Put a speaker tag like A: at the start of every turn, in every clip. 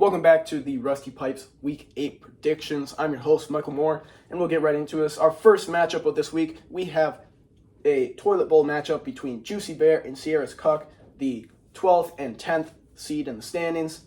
A: Welcome back to the Rusty Pipes Week 8 predictions. I'm your host, Michael Moore, and we'll get right into this. Our first matchup of this week, we have a toilet bowl matchup between Juicy Bear and Sierra's Cuck, the 12th and 10th seed in the standings.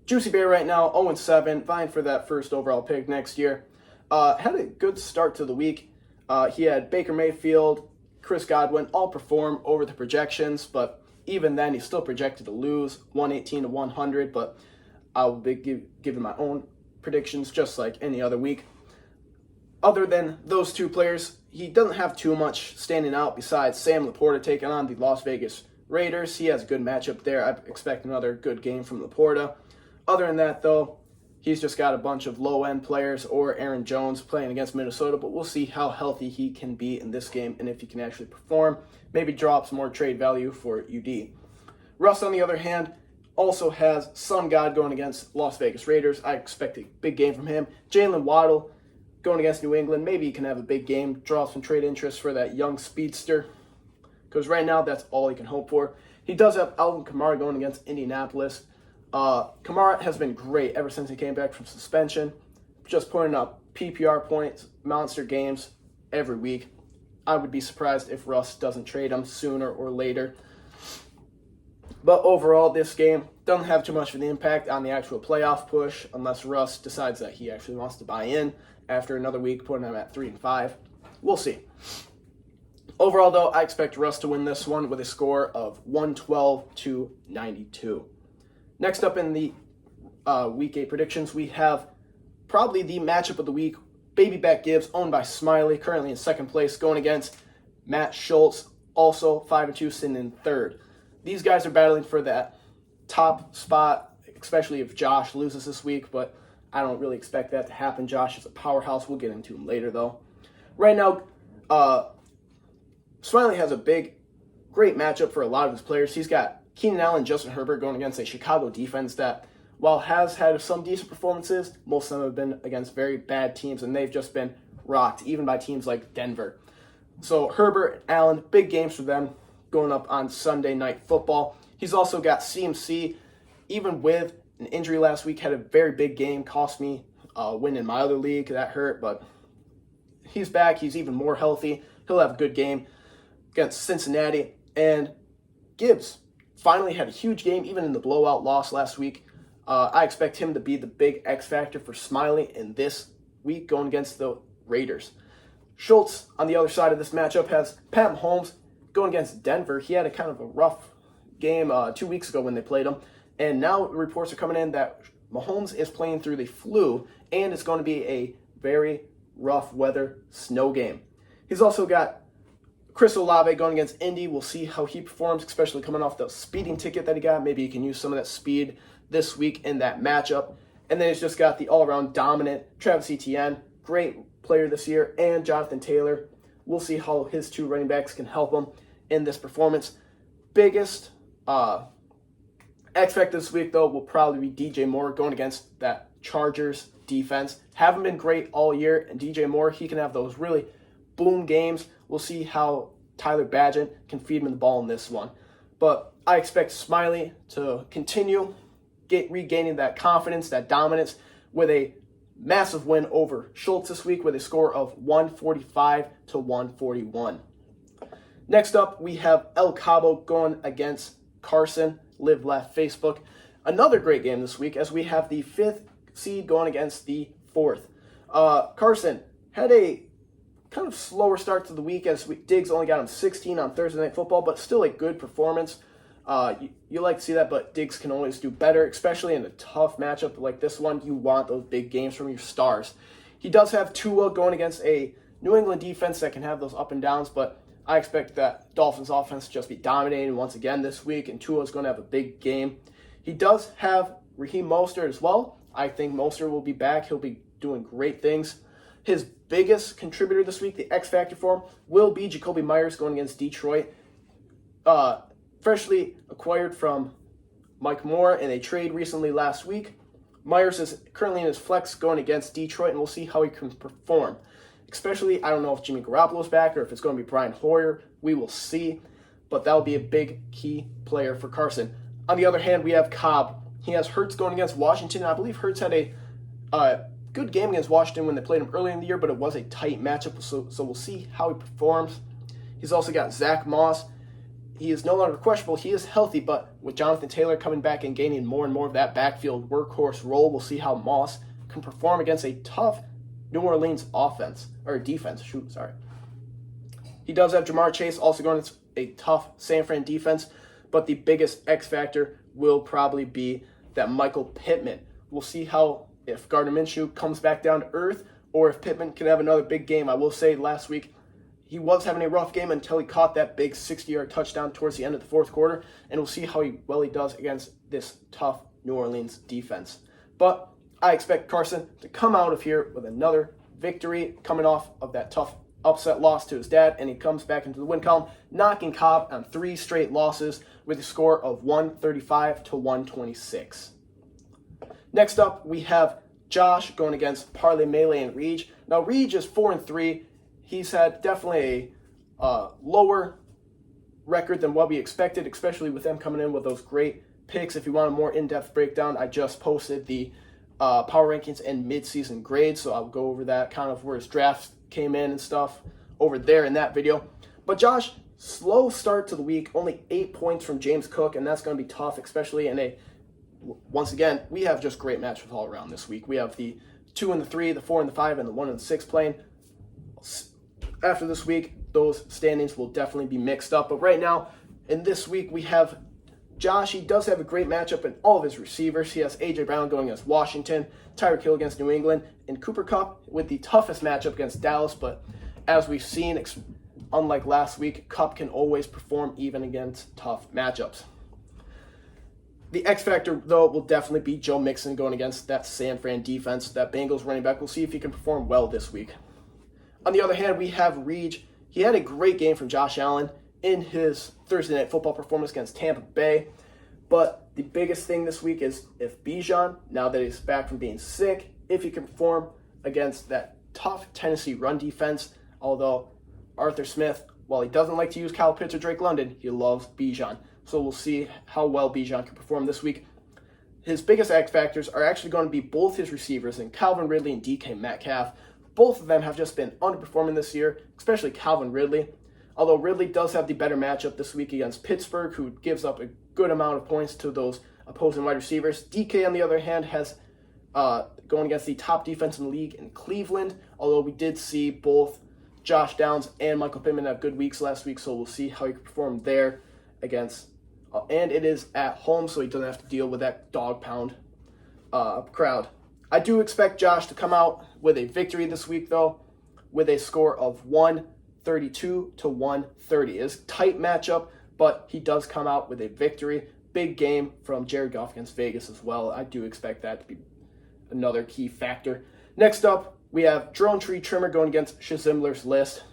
A: Juicy Bear right now 0-7, vying for that first overall pick next year. Had a good start to the week. He had Baker Mayfield, Chris Godwin all perform over the projections, but even then he's still projected to lose 118 to 100, but I'll be giving my own predictions just like any other week. Other than those two players, he doesn't have too much standing out besides Sam Laporta taking on the Las Vegas Raiders. He has a good matchup there. I expect another good game from Laporta. Other than that, though, he's just got a bunch of low-end players or Aaron Jones playing against Minnesota, but we'll see how healthy he can be in this game and if he can actually perform. Maybe drop some more trade value for UD. Russ, on the other hand, also has Sun God going against Las Vegas Raiders. I expect a big game from him. Jalen Waddle going against New England. Maybe he can have a big game, draw some trade interest for that young speedster, because right now that's all he can hope for. He does have Alvin Kamara going against Indianapolis. Kamara has been great ever since he came back from suspension, just putting up PPR points, monster games every week. I would be surprised if Russ doesn't trade him sooner or later. But overall, this game doesn't have too much of an impact on the actual playoff push unless Russ decides that he actually wants to buy in after another week, putting him at 3-5. We'll see. Overall, though, I expect Russ to win this one with a score of 112 to 92. Next up in the Week 8 predictions, we have probably the matchup of the week. Baby Back Gibbs, owned by Smiley, currently in second place, going against Matt Schultz, also 5-2, sitting in third. These guys are battling for that top spot, especially if Josh loses this week, but I don't really expect that to happen. Josh is a powerhouse. We'll get into him later, though. Right now, Smiley has a great matchup for a lot of his players. He's got Keenan Allen and Justin Herbert going against a Chicago defense that, while has had some decent performances, most of them have been against very bad teams, and they've just been rocked, even by teams like Denver. So Herbert, Allen, big games for them going up on Sunday Night Football. He's also got CMC, even with an injury last week, had a very big game, cost me a win in my other league. That hurt, but he's back. He's even more healthy. He'll have a good game against Cincinnati. And Gibbs finally had a huge game, even in the blowout loss last week. I expect him to be the big X factor for Smiley in this week going against the Raiders. Schultz, on the other side of this matchup, has Pat Mahomes going against Denver. He had a kind of a rough game 2 weeks ago when they played him. And now reports are coming in that Mahomes is playing through the flu, and it's going to be a very rough weather snow game. He's also got Chris Olave going against Indy. We'll see how he performs, especially coming off the speeding ticket that he got. Maybe he can use some of that speed this week in that matchup. And then he's just got the all-around dominant Travis Etienne, great player this year, and Jonathan Taylor. We'll see how his two running backs can help him in this performance. Biggest X factor this week, though, will probably be DJ Moore going against that Chargers defense. Haven't been great all year, and DJ Moore, he can have those really boom games. We'll see how Tyler Bagent can feed him the ball in this one. But I expect Smiley to continue regaining that confidence, that dominance, with a massive win over Schultz this week with a score of 145 to 141. Next up, we have El Cabo going against Carson, Live Laugh Facebook. Another great game this week as we have the 5th seed going against the 4th. Carson had a kind of slower start to the week as Diggs only got him 16 on Thursday Night Football, but still a good performance. You like to see that, but Diggs can always do better, especially in a tough matchup like this one. You want those big games from your stars. He does have Tua going against a New England defense that can have those up and downs, but I expect that Dolphins offense to just be dominating once again this week, and Tua is going to have a big game. He does have Raheem Mostert as well. I think Mostert will be back. He'll be doing great things. His biggest contributor this week, the X factor for him, will be Jacoby Myers going against Detroit. Freshly acquired from Mike Moore in a trade recently last week. Myers is currently in his flex going against Detroit, and we'll see how he can perform. Especially, I don't know if Jimmy Garoppolo's back or if it's going to be Brian Hoyer. We will see, but that'll be a big key player for Carson. On the other hand, we have Cobb He has Hurts going against Washington. I believe Hurts had a good game against Washington when they played him earlier in the year, but it was a tight matchup, so we'll see how he performs. He's also got Zach Moss. He is no longer questionable. He is healthy, but with Jonathan Taylor coming back and gaining more and more of that backfield workhorse role, we'll see how Moss can perform against a tough New Orleans defense. He does have Jamar Chase also going against a tough San Fran defense, but the biggest X factor will probably be that Michael Pittman. We'll see if Gardner Minshew comes back down to earth or if Pittman can have another big game. I will say last week he was having a rough game until he caught that big 60-yard touchdown towards the end of the fourth quarter, and we'll see how well he does against this tough New Orleans defense. But I expect Carson to come out of here with another victory coming off of that tough upset loss to his dad, and he comes back into the win column, knocking Cobb on 3 straight losses with a score of 135 to 126. Next up, we have Josh going against Parlay Melee and Reej. Now, Reej is 4-3. He's had definitely a lower record than what we expected, especially with them coming in with those great picks. If you want a more in-depth breakdown, I just posted the power rankings and mid-season grades, so I'll go over that, kind of where his drafts came in and stuff over there in that video. But Josh, slow start to the week, only 8 points from James Cook, and that's going to be tough, especially in once again, we have just great matchups all around this week. We have the 2 and the 3, the 4 and the 5, and the 1 and the 6 playing. After this week, those standings will definitely be mixed up. But right now, in this week, we have Josh. He does have a great matchup in all of his receivers. He has A.J. Brown going against Washington, Tyreek Hill against New England, and Cooper Kupp with the toughest matchup against Dallas. But as we've seen, unlike last week, Kupp can always perform even against tough matchups. The X factor, though, will definitely be Joe Mixon going against that San Fran defense. That Bengals running back, we'll see if he can perform well this week. On the other hand, we have Reej. He had a great game from Josh Allen in his Thursday Night Football performance against Tampa Bay. But the biggest thing this week is if Bijan, now that he's back from being sick, if he can perform against that tough Tennessee run defense. Although Arthur Smith, while he doesn't like to use Kyle Pitts or Drake London, he loves Bijan. So we'll see how well Bijan can perform this week. His biggest X factors are actually going to be both his receivers, and Calvin Ridley and DK Metcalf. Both of them have just been underperforming this year, especially Calvin Ridley. Although Ridley does have the better matchup this week against Pittsburgh, who gives up a good amount of points to those opposing wide receivers. DK, on the other hand, has going against the top defense in the league in Cleveland, although we did see both Josh Downs and Michael Pittman have good weeks last week, so we'll see how he can perform there against and it is at home, so he doesn't have to deal with that dog pound crowd. I do expect Josh to come out with a victory this week, though, with a score of 132 to 130. It's a tight matchup, but he does come out with a victory. Big game from Jared Goff against Vegas as well. I do expect that to be another key factor. Next up, we have Drone Tree Trimmer going against Shazimler's List.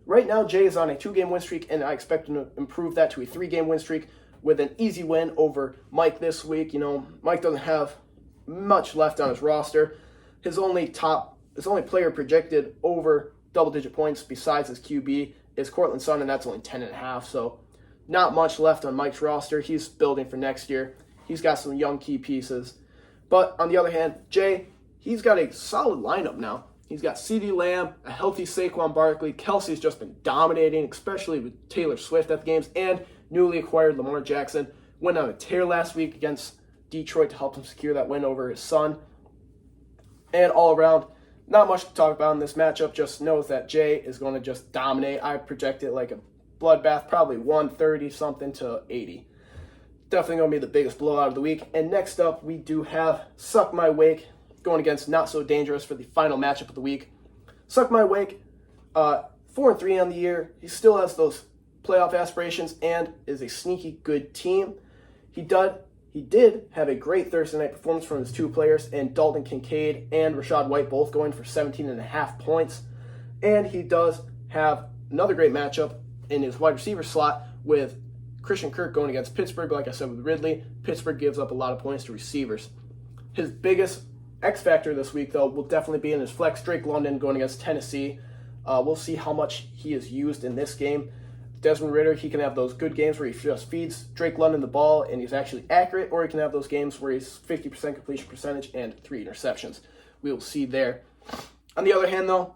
A: Right now, Jay is on a 2-game win streak, and I expect him to improve that to a 3-game win streak with an easy win over Mike this week. You know, Mike doesn't have much left on his roster. His only player projected over double-digit points besides his QB is Cortland Sutton, and that's only 10.5. So not much left on Mike's roster. He's building for next year. He's got some young key pieces. But on the other hand, Jay, he's got a solid lineup now. He's got CeeDee Lamb, a healthy Saquon Barkley. Kelsey's just been dominating, especially with Taylor Swift at the games, and newly acquired Lamar Jackson. Went on a tear last week against Detroit to help him secure that win over his son. And all around, not much to talk about in this matchup. Just knows that Jay is going to just dominate. I project it like a bloodbath, probably 130-something to 80. Definitely going to be the biggest blowout of the week. And next up, we do have Suck My Wake going against Not So Dangerous for the final matchup of the week. Suck My Wake, 4-3 on the year. He still has those playoff aspirations and is a sneaky good team. He did have a great Thursday night performance from his 2 players, and Dalton Kincaid and Rachaad White both going for 17.5 points. And he does have another great matchup in his wide receiver slot with Christian Kirk going against Pittsburgh. Like I said with Ridley, Pittsburgh gives up a lot of points to receivers. His biggest X factor this week, though, will definitely be in his flex, Drake London going against Tennessee. We'll see how much he is used in this game. Desmond Ridder, he can have those good games where he just feeds Drake London the ball and he's actually accurate, or he can have those games where he's 50% completion percentage and 3 interceptions. We will see there. On the other hand, though,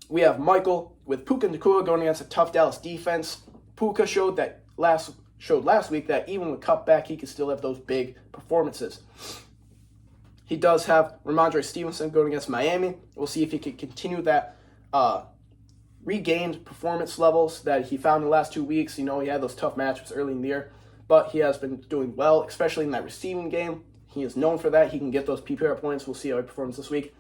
A: we have Michael with Puka Nacua going against a tough Dallas defense. Puka showed last week that even with cutback, he could still have those big performances. He does have Ramondre Stevenson going against Miami. We'll see if he can continue that regained performance levels that he found in the last 2 weeks. He had those tough matchups early in the year, but he has been doing well, especially in that receiving game. He is known for that. He can get those PPR points. We'll see how he performs this week.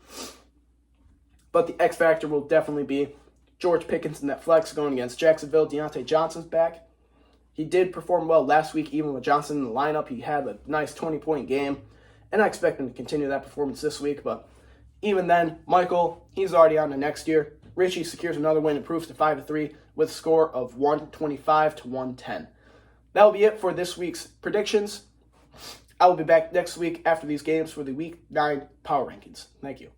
A: But the X factor will definitely be George Pickens in that flex going against Jacksonville. Deontay Johnson's back. He did perform well last week, even with Johnson in the lineup. He had a nice 20-point game, and I expect him to continue that performance this week. But even then, Michael, he's already on to next year. Richie secures another win, improves to 5-3 with a score of 125 to 110. That will be it for this week's predictions. I will be back next week after these games for the Week 9 Power Rankings. Thank you.